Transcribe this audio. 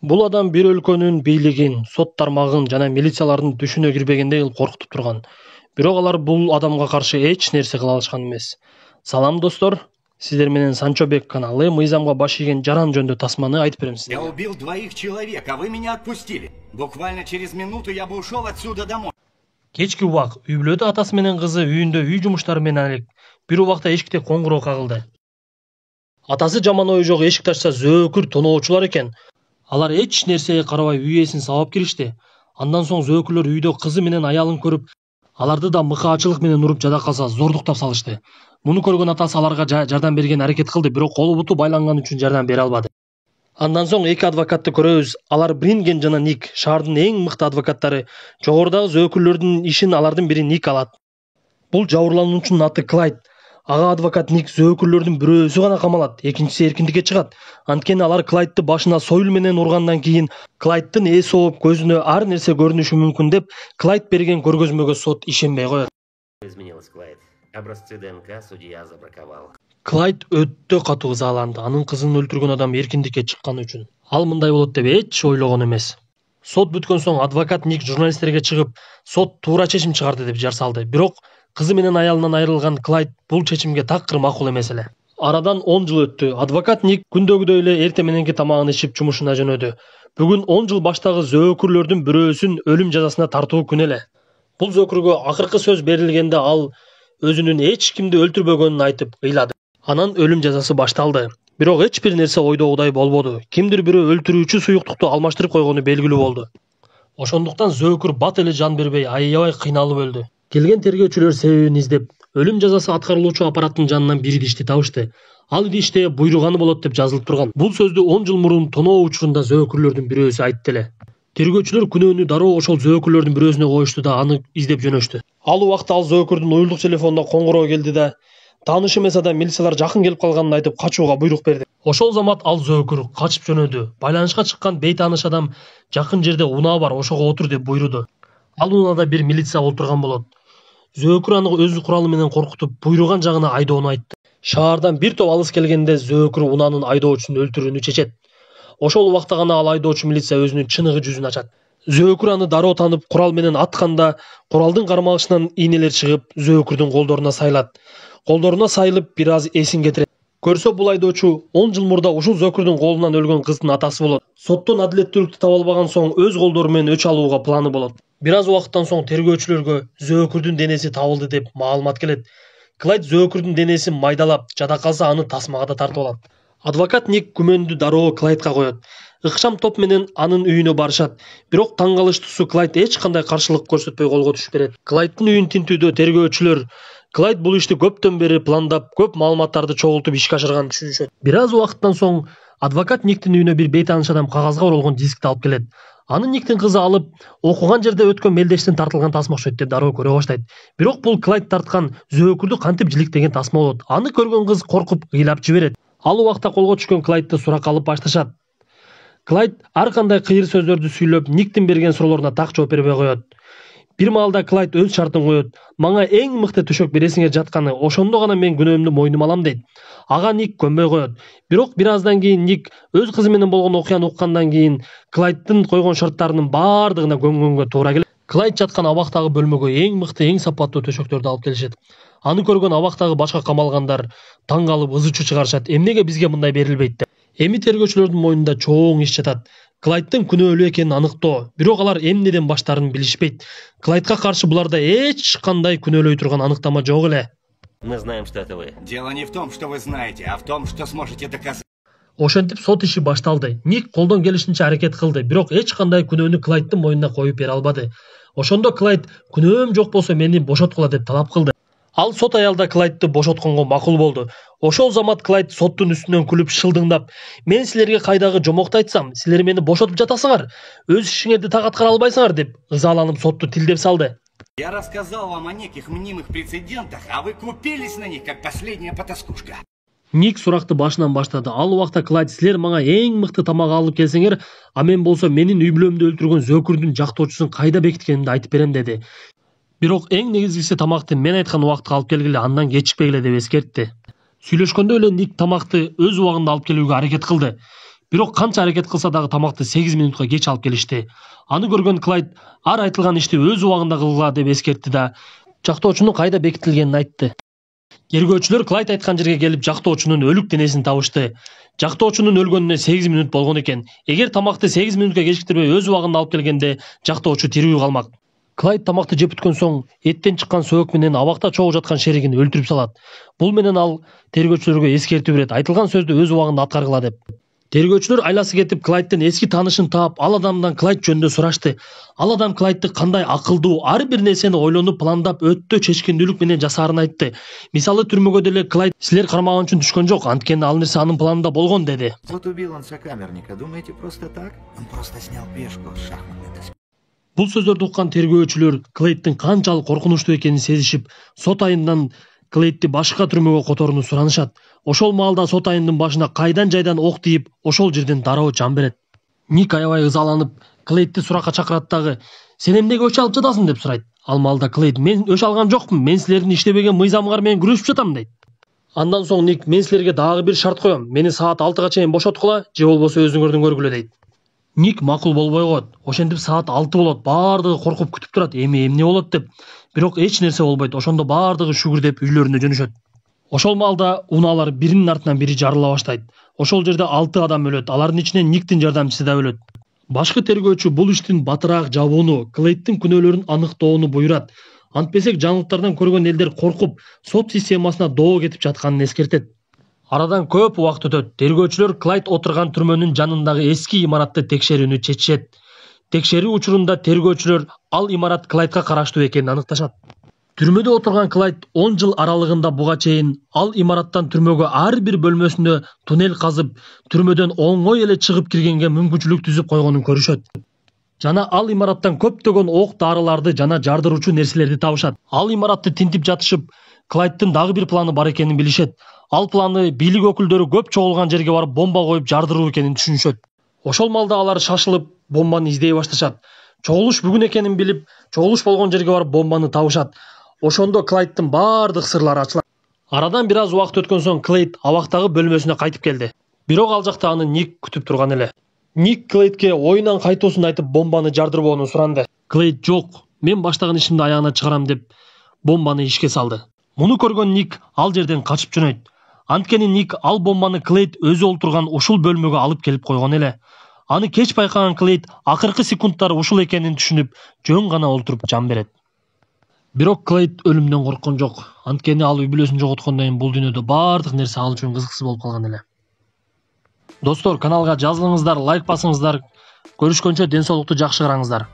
Бул адам бир өлкөнүн бийлигин, сот тармагын жана милициялардын түшүнө кирбегендей кылып коркутуп турган. Бирок алар бул адамга каршы эч нерсе кыла алышкан эмес. Салам достор, сиздер менен Санчобек каналы мыйзамга баш ийген жаран жөнүндө тасманы айтып берем Я сиздерге. убил 2 человек, а вы меня отпустили. Буквально через минуту я бы ушел отсюда домой. Кечки убак үй бүлөдө атасы менен кызы үйүндө үй жумуштары менен элек. Бир убакта эшикте коңгуроо кагылды. Атасы жаман ою жок эшикти ачса зөөкүр тоноочулар экен. Алар эч нерсеге карабай үй ээсин сабап киришти. Андан соң зөөкүрлөр үйдө кызы менен аялын көрүп, аларды да мыкаачылык менен уруп жада калса зордуктап салышты. Муну көргөн атасы аларга жардам берген аракет кылды, бирок колу буту байланган үчүн жардам бере албады. Андан соң эки адвокатты көрөбүз. Алар Бринген жана Ник, шаардын эң мыкты адвокаттары. Жогорудагы зөөкүрлөрдүн ишин алардын бири Ник алат. Бул жабырлануучунун аты Клайд. Ага адвокат Ник зөөкүрлөрдүн бирөөсү гана камалат, экинчиси эркиндикке чыгат. Анткени алар Клайдты башына союл менен ургандан кийин Клайдтын ээси болуп көзүнө ар нерсе көрүнүшү мүмкүн деп Клайд берген көргөзмөгө сот ишенбей коет. Изменилось, Клайд. Образцы ДНК судья забраковал. Клайд өтө катуу ызаланды. Анын кызын өлтүргөн адам эркиндикке чыкканы үчүн. Ал мындай болот деп эч ойлогон эмес. Сот бүткөн соң адвокат Ник журналисттерге чыгып, сот туура чечим чыгарды деп жар салды. Бирок кызы менен аялынан айрылган Клайд бул чечимге такыр макул эмес эле. Арадан 10 жыл өттү. Адвокат Ник күндөгүдөй эле эрте мененки тамагын ичип жумушуна жөнөдү. Бүгүн 10 жыл баштагы зөөкүрлөрдүн бирөөсүн өлүм жазасына тартуу күн эле. Бул зөөкүргө акыркы сөз берилгенде ал өзүнүн эч кимди өлтүрбөгөнүн айтып ыйлады. Анан өлүм жазасы башталды. Бирок эч бир нерсе ойдогудай болбоду. Кимдир бирөө өлтүрүүчү суюктукту алмаштырып койгону белгилүү болду. Ошондуктан зөөкүр бат эле жан бербей аябай кыйналып өлдү. Келген тергөөчүлөр себебин издеп, өлүм жазасы аткарылуучу аппараттын жанынан бир идишти табышты. Ал идиште буйруганы болот деп жазылып турган. Бул сөздү 10 жыл мурун тоноо учурунда зөөкүрлөрдүн бирөөсү айтты эле. Тергөөчүлөр күнөөнү дароо ошол зөөкүрлөрдүн бирөөсүнө коюшту да аны издеп жөнөштү. Ал убакта ал зөөкүрдүн уюлдук телефонуна коңгуроо келди да тааныш эмес адам милициялар жакын келип калганын айтып качууга буйрук берди. Ошол замат ал зөөкүр качып жөнөдү. Байланышка чыккан бейтааныш адам жакын жерде унаа бар, ошого отур деп буйруду. Ал унаада бир милиция отурган болот. Зөөкүр аны өз куралы менен коркутуп, буйруган жагына айдоону айтты. Шаардан бир топ алыс келгенде зөөкүр унаанын айдоочусун өлтүрүүнү чечет. Ошол убакта гана ал айдоочу милиция өзүнүн чыныгы жүзүн ачат. Зөөкүр аны дароо танып, курал менен атканда, куралдын кармагычынан ийнелер чыгып, зөөкүрдүн колдоруна сайылат. Колдоруна сайылып, бир аз эсин кетирет. Көрсө бул айдоочу 10 жыл мурда ушул зөөкүрдүн колунан өлгөн кыздын атасы болот. Соттон адилеттүүлүктү таба албаган соң өз колдору менен өч алууга планы болот. Бир аз убакыттан соң тергөөчүлөргө зөөкүрдүн денеси табылды деп маалымат келет. Клайд зөөкүрдүн денесин майдалап, жада калса аны тасмага да тартып алат. Адвокат Ник күмөндү дароо Клайдка коет. Ыкчам топ менен анын үйүнө барышат. Бирок таң калыштуусу Клайд эч кандай каршылык көрсөтпөй колго түшүп берет. Клайдтын үйүн тинтүүдө тергөөчүлөр Клайд бул ишти көптөн бери пландап, көп маалыматтарды чогултуп ишке ашырганын түшүнүшөт. Бир аз убакыттан соң адвокат Никтин үйүнө бир бейтааныш адам кагазга оролгон дискти алып келет. Аны Никтин кызы алып, окуган жерде өткөн мелдештен тартылган тасма окшойт деп дароо көрө баштайт. Бирок бул Клайд тарткан зөөкүрдү кантип жиликтеген тасма болот. Аны көргөн кыз коркуп ыйлап жиберет. Ал убакта колго түшкөн Клайдты суракка алып башташат. Клайд ар кандай кыйыр сөздөрдү сүйлөп, Никтин берген суроолоруна так жооп бербей коет. Бир маалда Клайд өз шартын коет. Мага эң мыкты төшөк бересиңер жатканы, ошондо гана мен күнөөмдү мойнума алам дейт. Ага Ник көнбөй коет. Бирок бир аздан кийин Ник өз кызы менен болгон окуяны уккандан кийин Клайдтын койгон шарттарынын бардыгына көнгөнгө туура келет. Клайд жаткан абактагы бөлмөгө эң мыкты, эң сапаттуу төшөктөрдү алып келишет. Аны көргөн абактагы башка камалгандар таң калып ызы-чуу чыгарышат. Эмнеге бизге мындай берилбейт деп. Эми тергөөчүлөрдүн мойнунда чоң иш жатат. Клайдтын күнөөлүү экенин аныктоо, бирок алар эмнеден баштаарын билишпейт. Клайдка каршы буларда эч кандай күнөөлөй турган аныктама жок эле. Мы знаем, что это вы. Дело не в том, что вы знаете, а в том, что сможете доказать. Ошентип сот иши башталды. Ник колдон келишинче аракет кылды, бирок эч кандай күнөөнү Клайдтын мойнуна коюп бере албады. Ошондо Клайд күнөөм жок болсо мени бошоткула деп талап кылды. Ал сот аялда Клайдты бошотконго макул болду. Ошол замат Клайд соттун үстүнөн күлүп шылдыңдап, "Мен силерге кайдагы жомокту айтсам, силер мени бошотуп жатасыңар, өз ишиңерди так аткара албайсыңар" деп ызаланып сотту тилдеп салды. Я рассказал вам о неких мнимых прецедентах, а вы купились на них, как последняя потаскушка. Ник суракты башынан баштады. Ал убакта Клайд: "Силер мага эң мыкты тамак алып келсеңер, а мен болсо менин үй бүлөмдү өлтүргөн зөөкүрдүн жактоочусун кайда бекиткенимди айтып берем" деди. Бирок эң негизгиси тамакты мен айткан убакытка алып келгиле, андан кечикпегиле деп эскертти. Сүйлөшкөндө эле Ник тамакты өз убагында алып келүүгө аракет кылды. Бирок канча аракет кылса дагы тамакты 8 минутка кеч алып келишти. Аны көргөн Клайд ар айтылган ишти өз убагында кылгыла деп эскертти да жактоочунун кайда бекитилгенин айтты. Тергөөчүлөр Клайд айткан жерге келип жактоочунун өлүк денесин табышты. Жактоочунун өлгөнүнө 8 минут болгон экен. Эгер тамакты 8 минутка кечиктирбей өз убагында алып келгенде жактоочу тирүү калмак. Клайд тамакты жеп бүткөн соң эттен чыккан сөөк менен абакта чогуу жаткан шеригин өлтүрүп салат. Бул менен ал тергөөчүлөргө эскертүү берет, айтылган сөздү өз убагында аткаргыла деп. Тергөөчүлөр айласы кетип Клайдтын эски таанышын таап, ал адамдан Клайд жөнүндө сурашты. Ал адам Клайдты кандай акылдуу, ар бир нерсени ойлонуп, пландап, өтө чечкиндүүлүк менен жасаарын айтты. Мисалы түрмөгө деле Клайд силер кармаган үчүн түшкөн жок, анткени ал нерсе анын планында болгон деди. Вот убил он сокамерника, думаете, просто так? Он просто снял пешку с шахматной доски. Бул сөздөрдү уккан тергөөчүлөр Клайдтын канчалык коркунучтуу экенин сезишип, сот айынан Клайдти башка түрмөгө которууну суранышат. Ошол маалда сот айындын башына кайдан жайдан ок тийип, ошол жерден дароо жан берет. Ник аябай ызаланып, Клайдти суракка чакырат дагы. Сен эмнеге өч алып жатасың деп сурайт. Ал маалда Клайд: мен өч алган жокмун, мен силердин иштебеген мыйзамыңар менен күрөшүп жатам дейт. Андан соң Ник: мен силерге дагы бир шарт коем. Мени саат 6га чейин бошоткула, же болбосо өзүңөрдүн көргүлө дейт. Ник макул болбой коет. Ошентип саат 6 болот. Баардыгы коркуп күтүп турат. Эмне болот деп. Бирок эч нерсе болбойт. Ошондо баардыгы шүгүрдеп үйлөрүнө жөнөшөт. Ошол маалда унаалар биринин артынан бири жарыла баштайт. Ошол жерде 6 адам өлөт. Алардын ичинен Никтин жардамчысы да өлөт. Башкы тергөөчү бул иштин батыраак жабууну, Клайдтын күнөөлөрүн аныктоону буйрат. Антпесек жаңылыктардан көргөн элдер коркуп, сот системасына доо кетип жатканын эскертет. Арадан көп убакыт өтөт. Тергөөчүлөр Клайд отурган түрмөнүн жанындагы эски имаратты текшерүүнү чечишет. Текшерүү учурунда тергөөчүлөр ал имарат Клайдка караштуу экенин аныкташат. Түрмөдө отурган Клайд 10 жыл аралыгында буга чейин ал имараттан түрмөгө ар бир бөлмөсүнө туннель казып, түрмөдөн оңой эле чыгып киргенге мүмкүнчүлүк түзүп койгонун көрүшөт. Жана ал имараттан көптөгөн ок дарыларды жана жардыруучу нерселерди табышат. Ал имаратты тинтип жатышып, Клайдтын дагы бир планы бар экенин билишет. Ал планы бийлик өкүлдөрү көп чогулган жерге барып бомба коюп жардыруу экенин түшүнүшөт. Ошол маалда алар шашылып бомбаны издей башташат. Чогулуш бүгүн экенин билип, чогулуш болгон жерге барып бомбаны табышат. Ошондо Клайдтын баардык сырлары ачылат. Арадан бир аз убакыт өткөн соң Клайд абактагы бөлмөсүнө кайтып келди. Бирок ал жакта аны Ник күтүп турган эле. Ник Клайдке оюнан кайтуусун айтып бомбаны жардырбоону суранды. Клайд: жок, мен баштаган ишимди аягына чыгарам деп бомбаны ишке салды. Муну көргөн Ник ал жерден качып жөнөйт. Анткени Ник ал бомбаны Клайд өзү олтурган ушул бөлмөгө алып келип койгон эле. Аны кеч байкаган Клайд акыркы секундтар ушул экенин түшүнүп, жөн гана олтуруп жан берет. Бирок Клайд өлүмдөн корккон жок. Анткени ал үй бүлөсүн жоготкондон кийин бул дүйнөдө баардык нерсе ал үчүн кызыксыз болуп калган эле. Достор, каналга жазылыңыздар, лайк басыңыздар. Көрүшкөнчө ден соолукту жакшы караңыздар.